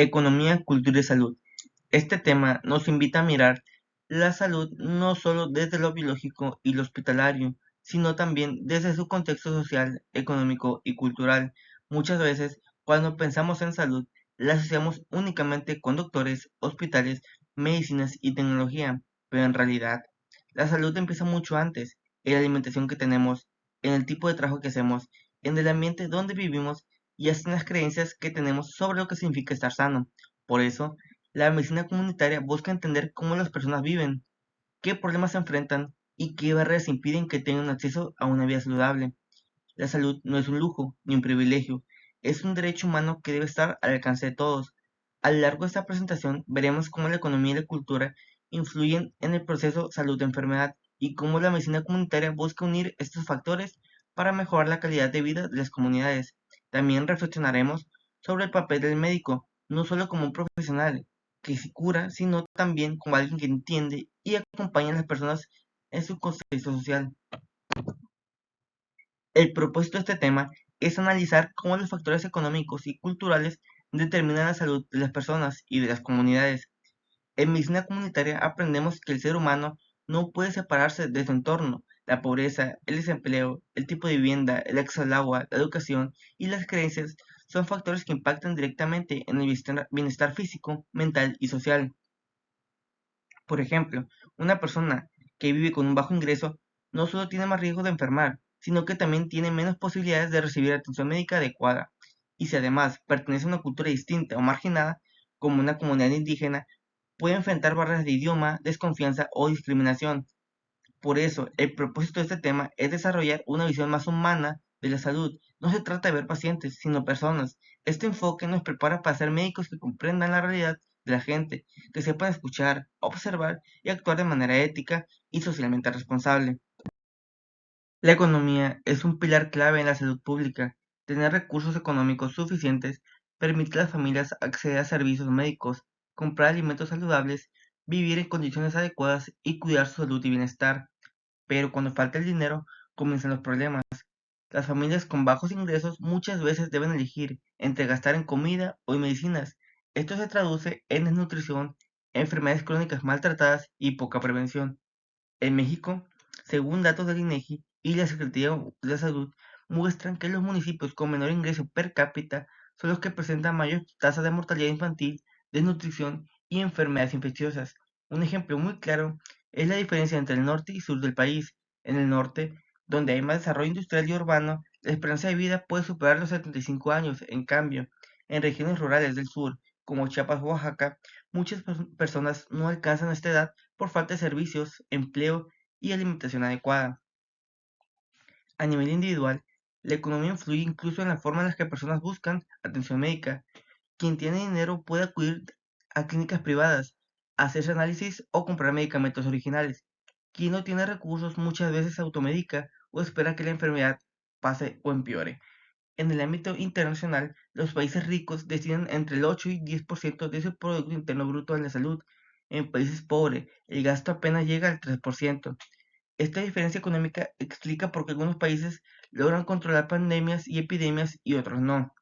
Economía, cultura y salud. Este tema nos invita a mirar la salud no solo desde lo biológico y lo hospitalario, sino también desde su contexto social, económico y cultural. Muchas veces, cuando pensamos en salud, la asociamos únicamente con doctores, hospitales, medicinas y tecnología, pero en realidad, la salud empieza mucho antes, en la alimentación que tenemos, en el tipo de trabajo que hacemos, en el ambiente donde vivimos y hasta en las creencias que tenemos sobre lo que significa estar sano. Por eso, la medicina comunitaria busca entender cómo las personas viven, qué problemas se enfrentan y qué barreras impiden que tengan acceso a una vida saludable. La salud no es un lujo ni un privilegio, es un derecho humano que debe estar al alcance de todos. A lo largo de esta presentación veremos cómo la economía y la cultura influyen en el proceso salud-enfermedad y cómo la medicina comunitaria busca unir estos factores para mejorar la calidad de vida de las comunidades. También reflexionaremos sobre el papel del médico, no solo como un profesional que se cura, sino también como alguien que entiende y acompaña a las personas en su contexto social. El propósito de este tema es analizar cómo los factores económicos y culturales determinan la salud de las personas y de las comunidades. En medicina comunitaria aprendemos que el ser humano no puede separarse de su entorno. La pobreza, el desempleo, el tipo de vivienda, el acceso al agua, la educación y las creencias son factores que impactan directamente en el bienestar físico, mental y social. Por ejemplo, una persona que vive con un bajo ingreso no solo tiene más riesgo de enfermar, sino que también tiene menos posibilidades de recibir atención médica adecuada. Y si además pertenece a una cultura distinta o marginada, como una comunidad indígena, puede enfrentar barreras de idioma, desconfianza o discriminación. Por eso, el propósito de este tema es desarrollar una visión más humana de la salud. No se trata de ver pacientes, sino personas. Este enfoque nos prepara para ser médicos que comprendan la realidad de la gente, que sepan escuchar, observar y actuar de manera ética y socialmente responsable. La economía es un pilar clave en la salud pública. Tener recursos económicos suficientes permite a las familias acceder a servicios médicos, comprar alimentos saludables, vivir en condiciones adecuadas y cuidar su salud y bienestar. Pero cuando falta el dinero, comienzan los problemas. Las familias con bajos ingresos muchas veces deben elegir entre gastar en comida o en medicinas. Esto se traduce en desnutrición, enfermedades crónicas maltratadas y poca prevención. En México, según datos del INEGI y la Secretaría de la Salud, muestran que los municipios con menor ingreso per cápita son los que presentan mayor tasa de mortalidad infantil, desnutrición y enfermedades infecciosas. Un ejemplo muy claro es la diferencia entre el norte y sur del país. En el norte, donde hay más desarrollo industrial y urbano, la esperanza de vida puede superar los 75 años. En cambio, en regiones rurales del sur, como Chiapas o Oaxaca, muchas personas no alcanzan esta edad por falta de servicios, empleo y alimentación adecuada. A nivel individual, la economía influye incluso en la forma en la que personas buscan atención médica. Quien tiene dinero puede acudir a clínicas privadas, hacerse análisis o comprar medicamentos originales. Quien no tiene recursos muchas veces se automedica o espera que la enfermedad pase o empeore. En el ámbito internacional, los países ricos destinan entre el 8 y 10% de su Producto Interno Bruto a la salud. En países pobres, el gasto apenas llega al 3%. Esta diferencia económica explica por qué algunos países logran controlar pandemias y epidemias y otros no.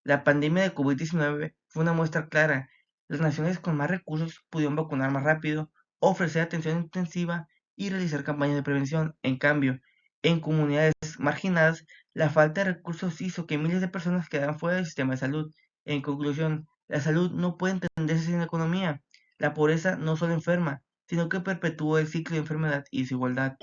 La pandemia de COVID-19 fue una muestra clara. Las naciones con más recursos pudieron vacunar más rápido, ofrecer atención intensiva y realizar campañas de prevención. En cambio, en comunidades marginadas, la falta de recursos hizo que miles de personas quedaran fuera del sistema de salud. En conclusión, la salud no puede entenderse sin economía. La pobreza no solo enferma, sino que perpetúa el ciclo de enfermedad y desigualdad.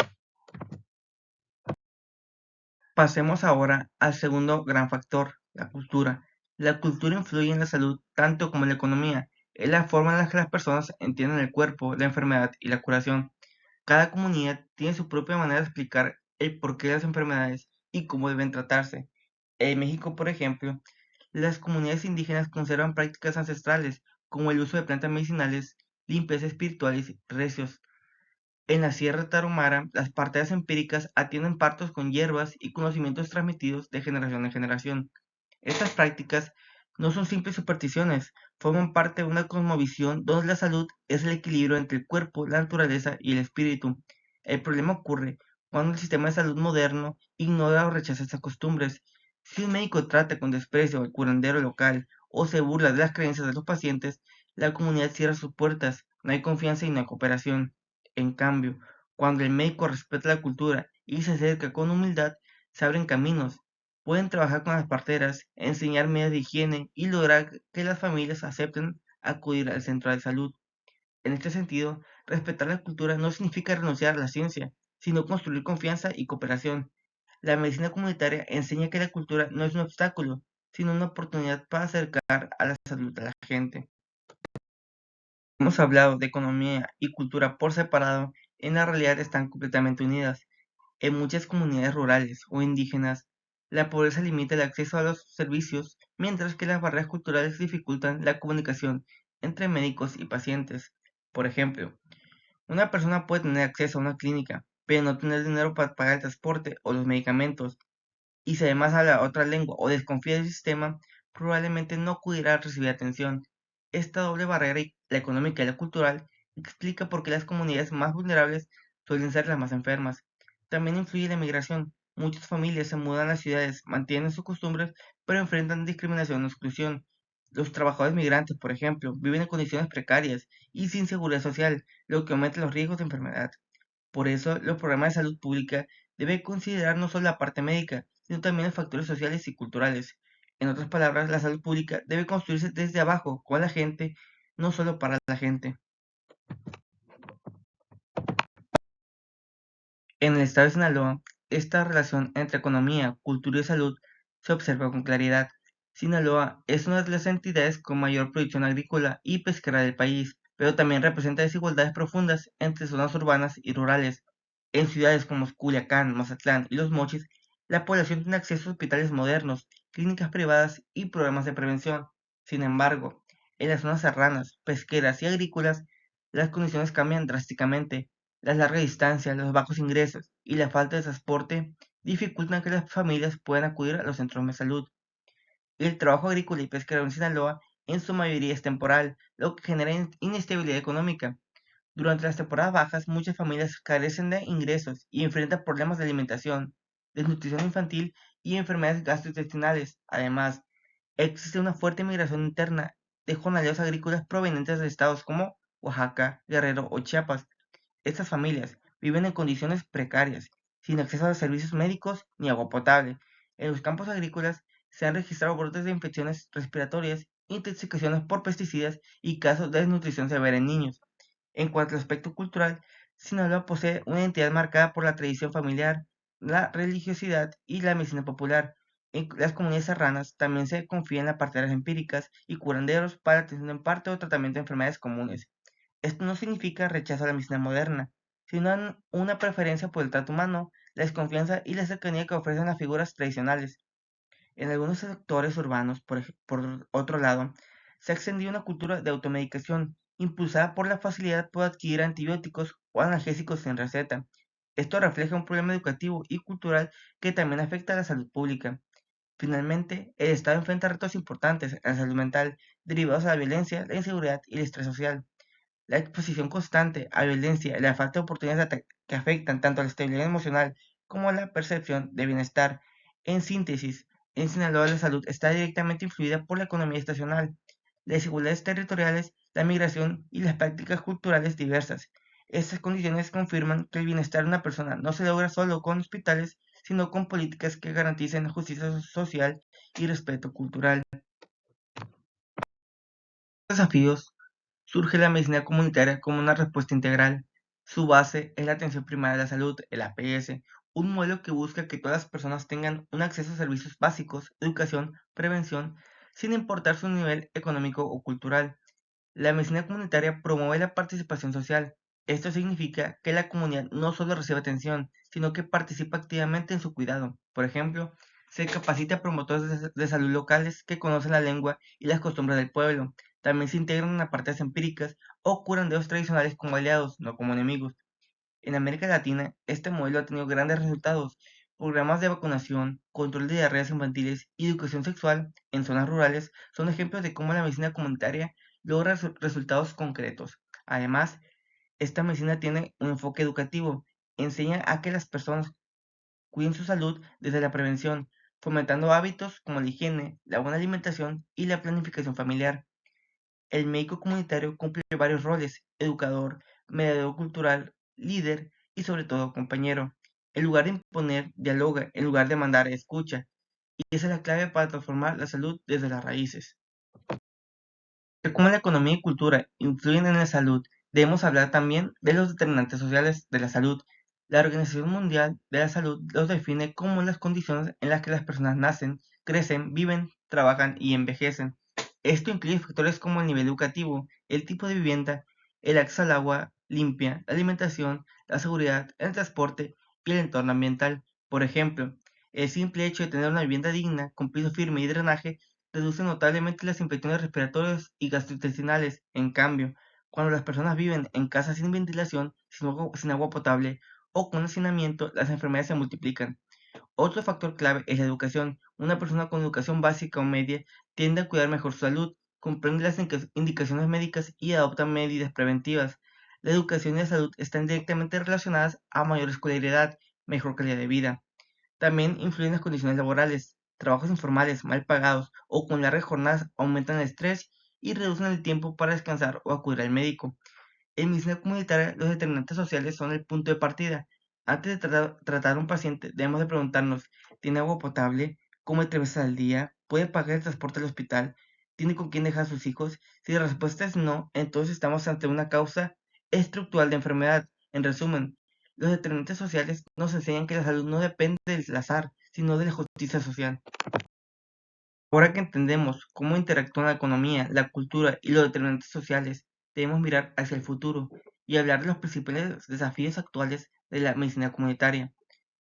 Pasemos ahora al segundo gran factor, la cultura. La cultura influye en la salud tanto como en la economía. Es la forma en la que las personas entienden el cuerpo, la enfermedad y la curación. Cada comunidad tiene su propia manera de explicar el porqué de las enfermedades y cómo deben tratarse. En México, por ejemplo, las comunidades indígenas conservan prácticas ancestrales como el uso de plantas medicinales, limpieza espirituales y recios. En la Sierra Tarahumara, las parteras empíricas atienden partos con hierbas y conocimientos transmitidos de generación en generación. Estas prácticas no son simples supersticiones, forman parte de una cosmovisión donde la salud es el equilibrio entre el cuerpo, la naturaleza y el espíritu. El problema ocurre cuando el sistema de salud moderno ignora o rechaza estas costumbres. Si un médico trata con desprecio al curandero local o se burla de las creencias de los pacientes, la comunidad cierra sus puertas, no hay confianza y no hay cooperación. En cambio, cuando el médico respeta la cultura y se acerca con humildad, se abren caminos. Pueden trabajar con las parteras, enseñar medidas de higiene y lograr que las familias acepten acudir al centro de salud. En este sentido, respetar la cultura no significa renunciar a la ciencia, sino construir confianza y cooperación. La medicina comunitaria enseña que la cultura no es un obstáculo, sino una oportunidad para acercar a la salud a la gente. Hemos hablado de economía y cultura por separado, en la realidad están completamente unidas. En muchas comunidades rurales o indígenas, la pobreza limita el acceso a los servicios, mientras que las barreras culturales dificultan la comunicación entre médicos y pacientes. Por ejemplo, una persona puede tener acceso a una clínica, pero no tener dinero para pagar el transporte o los medicamentos, y si además habla otra lengua o desconfía del sistema, probablemente no acudirá a recibir atención. Esta doble barrera, la económica y la cultural, explica por qué las comunidades más vulnerables suelen ser las más enfermas. También influye la migración. Muchas familias se mudan a las ciudades, mantienen sus costumbres, pero enfrentan discriminación o exclusión. Los trabajadores migrantes, por ejemplo, viven en condiciones precarias y sin seguridad social, lo que aumenta los riesgos de enfermedad. Por eso, los programas de salud pública deben considerar no solo la parte médica, sino también los factores sociales y culturales. En otras palabras, la salud pública debe construirse desde abajo, con la gente, no solo para la gente. En el estado de Sinaloa, esta relación entre economía, cultura y salud se observa con claridad. Sinaloa es una de las entidades con mayor producción agrícola y pesquera del país, pero también representa desigualdades profundas entre zonas urbanas y rurales. En ciudades como Culiacán, Mazatlán y Los Mochis, la población tiene acceso a hospitales modernos, clínicas privadas y programas de prevención. Sin embargo, en las zonas serranas, pesqueras y agrícolas, las condiciones cambian drásticamente. Las largas distancias, los bajos ingresos y la falta de transporte dificultan que las familias puedan acudir a los centros de salud. El trabajo agrícola y pesquero en Sinaloa en su mayoría es temporal, lo que genera inestabilidad económica. Durante las temporadas bajas, muchas familias carecen de ingresos y enfrentan problemas de alimentación, desnutrición infantil y enfermedades gastrointestinales. Además, existe una fuerte migración interna de jornaleros agrícolas provenientes de estados como Oaxaca, Guerrero o Chiapas. Estas familias viven en condiciones precarias, sin acceso a servicios médicos ni agua potable. En los campos agrícolas se han registrado brotes de infecciones respiratorias, intoxicaciones por pesticidas y casos de desnutrición severa en niños. En cuanto al aspecto cultural, Sinaloa posee una identidad marcada por la tradición familiar, la religiosidad y la medicina popular. En las comunidades serranas también se confía en las parteras empíricas y curanderos para atención en parte o tratamiento de enfermedades comunes. Esto no significa rechazo a la medicina moderna, sino una preferencia por el trato humano, la desconfianza y la cercanía que ofrecen las figuras tradicionales. En algunos sectores urbanos, por otro lado, se ha extendido una cultura de automedicación, impulsada por la facilidad por adquirir antibióticos o analgésicos sin receta. Esto refleja un problema educativo y cultural que también afecta a la salud pública. Finalmente, el Estado enfrenta retos importantes en la salud mental, derivados de la violencia, la inseguridad y el estrés social. La exposición constante a violencia y la falta de oportunidades que afectan tanto a la estabilidad emocional como a la percepción de bienestar. En síntesis, en Sinaloa la salud está directamente influida por la economía estacional, las desigualdades territoriales, la migración y las prácticas culturales diversas. Estas condiciones confirman que el bienestar de una persona no se logra solo con hospitales, sino con políticas que garanticen justicia social y respeto cultural. Desafíos surge la medicina comunitaria como una respuesta integral. Su base es la atención primaria de la salud, el APS, un modelo que busca que todas las personas tengan un acceso a servicios básicos, educación, prevención, sin importar su nivel económico o cultural. La medicina comunitaria promueve la participación social. Esto significa que la comunidad no solo recibe atención, sino que participa activamente en su cuidado. Por ejemplo, se capacita a promotores de salud locales que conocen la lengua y las costumbres del pueblo. También se integran en apartes empíricas o curanderos tradicionales como aliados, no como enemigos. En América Latina, este modelo ha tenido grandes resultados. Programas de vacunación, control de diarreas infantiles y educación sexual en zonas rurales son ejemplos de cómo la medicina comunitaria logra resultados concretos. Además, esta medicina tiene un enfoque educativo. Enseña a que las personas cuiden su salud desde la prevención, fomentando hábitos como la higiene, la buena alimentación y la planificación familiar. El médico comunitario cumple varios roles: educador, mediador cultural, líder y sobre todo compañero. En lugar de imponer, dialoga; en lugar de mandar, escucha. Y esa es la clave para transformar la salud desde las raíces. De cómo la economía y cultura influyen en la salud, debemos hablar también de los determinantes sociales de la salud. La Organización Mundial de la Salud los define como las condiciones en las que las personas nacen, crecen, viven, trabajan y envejecen. Esto incluye factores como el nivel educativo, el tipo de vivienda, el acceso al agua limpia, la alimentación, la seguridad, el transporte y el entorno ambiental. Por ejemplo, el simple hecho de tener una vivienda digna, con piso firme y drenaje, reduce notablemente las infecciones respiratorias y gastrointestinales. En cambio, cuando las personas viven en casas sin ventilación, sin agua potable o con hacinamiento, las enfermedades se multiplican. Otro factor clave es la educación. Una persona con educación básica o media tiende a cuidar mejor su salud, comprende las indicaciones médicas y adopta medidas preventivas. La educación y la salud están directamente relacionadas a mayor escolaridad, mejor calidad de vida. También influyen las condiciones laborales. Trabajos informales, mal pagados o con largas jornadas aumentan el estrés y reducen el tiempo para descansar o acudir al médico. En medicina comunitaria, los determinantes sociales son el punto de partida. Antes de tratar a un paciente, debemos de preguntarnos: ¿tiene agua potable? ¿Come 3 veces al día? ¿Puede pagar el transporte al hospital? ¿Tiene con quién dejar a sus hijos? Si la respuesta es no, entonces estamos ante una causa estructural de enfermedad. En resumen, los determinantes sociales nos enseñan que la salud no depende del azar, sino de la justicia social. Ahora que entendemos cómo interactúan la economía, la cultura y los determinantes sociales, debemos mirar hacia el futuro y hablar de los principales desafíos actuales de la medicina comunitaria.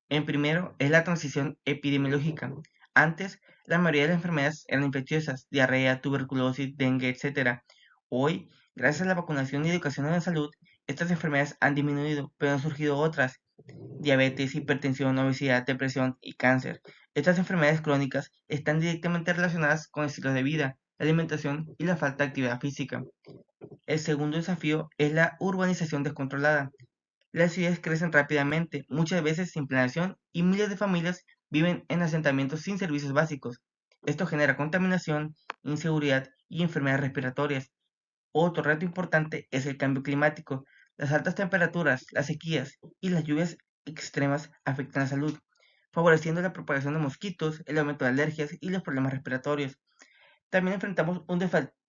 El primero es la transición epidemiológica. Antes, la mayoría de las enfermedades eran infecciosas: diarrea, tuberculosis, dengue, etc. Hoy, gracias a la vacunación y educación en la salud, estas enfermedades han disminuido, pero han surgido otras: diabetes, hipertensión, obesidad, depresión y cáncer. Estas enfermedades crónicas están directamente relacionadas con el estilo de vida, la alimentación y la falta de actividad física. El segundo desafío es la urbanización descontrolada. Las ciudades crecen rápidamente, muchas veces sin planeación, y miles de familias viven en asentamientos sin servicios básicos. Esto genera contaminación, inseguridad y enfermedades respiratorias. Otro reto importante es el cambio climático. Las altas temperaturas, las sequías y las lluvias extremas afectan la salud, favoreciendo la propagación de mosquitos, el aumento de alergias y los problemas respiratorios. También enfrentamos un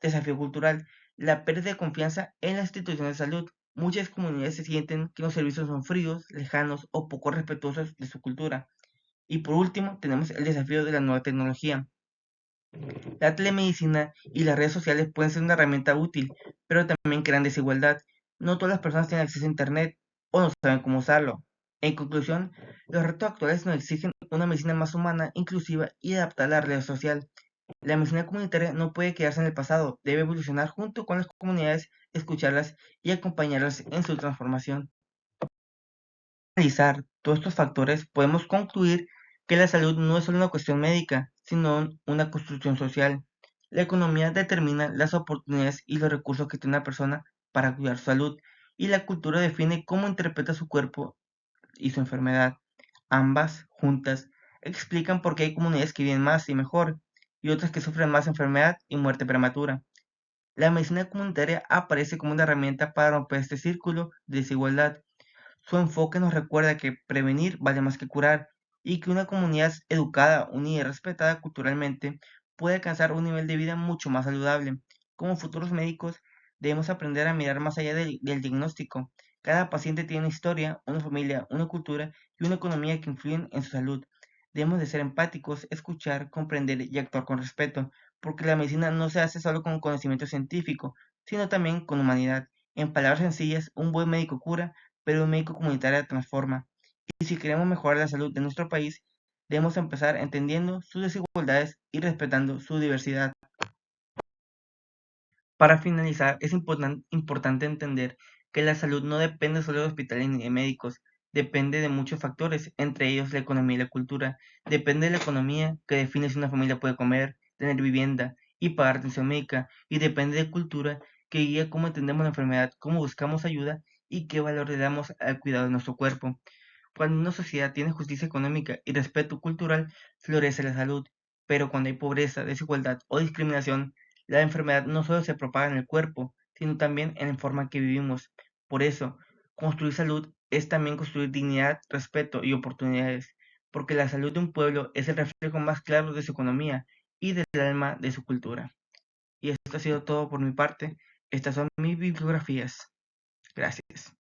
desafío cultural: la pérdida de confianza en las instituciones de salud. Muchas comunidades se sienten que los servicios son fríos, lejanos o poco respetuosos de su cultura. Y por último, tenemos el desafío de la nueva tecnología. La telemedicina y las redes sociales pueden ser una herramienta útil, pero también crean desigualdad. No todas las personas tienen acceso a Internet o no saben cómo usarlo. En conclusión, los retos actuales nos exigen una medicina más humana, inclusiva y adaptada a la realidad social. La medicina comunitaria no puede quedarse en el pasado, debe evolucionar junto con las comunidades, escucharlas y acompañarlas en su transformación. Al analizar todos estos factores, podemos concluir que la salud no es solo una cuestión médica, sino una construcción social. La economía determina las oportunidades y los recursos que tiene una persona para cuidar su salud, y la cultura define cómo interpreta su cuerpo y su enfermedad. Ambas, juntas, explican por qué hay comunidades que viven más y mejor, y otras que sufren más enfermedad y muerte prematura. La medicina comunitaria aparece como una herramienta para romper este círculo de desigualdad. Su enfoque nos recuerda que prevenir vale más que curar, y que una comunidad educada, unida y respetada culturalmente puede alcanzar un nivel de vida mucho más saludable. Como futuros médicos, debemos aprender a mirar más allá del diagnóstico. Cada paciente tiene una historia, una familia, una cultura y una economía que influyen en su salud. Debemos de ser empáticos, escuchar, comprender y actuar con respeto, porque la medicina no se hace solo con conocimiento científico, sino también con humanidad. En palabras sencillas, un buen médico cura, pero un médico comunitario transforma. Y si queremos mejorar la salud de nuestro país, debemos empezar entendiendo sus desigualdades y respetando su diversidad. Para finalizar, es importante entender que la salud no depende solo de hospitales ni de médicos, depende de muchos factores, entre ellos la economía y la cultura. Depende de la economía, que define si una familia puede comer, tener vivienda y pagar atención médica, y depende de cultura, que guía cómo entendemos la enfermedad, cómo buscamos ayuda y qué valor le damos al cuidado de nuestro cuerpo. Cuando una sociedad tiene justicia económica y respeto cultural, florece la salud. Pero cuando hay pobreza, desigualdad o discriminación, la enfermedad no solo se propaga en el cuerpo, sino también en la forma en que vivimos. Por eso, construir salud es también construir dignidad, respeto y oportunidades, porque la salud de un pueblo es el reflejo más claro de su economía y del alma de su cultura. Y esto ha sido todo por mi parte. Estas son mis bibliografías. Gracias.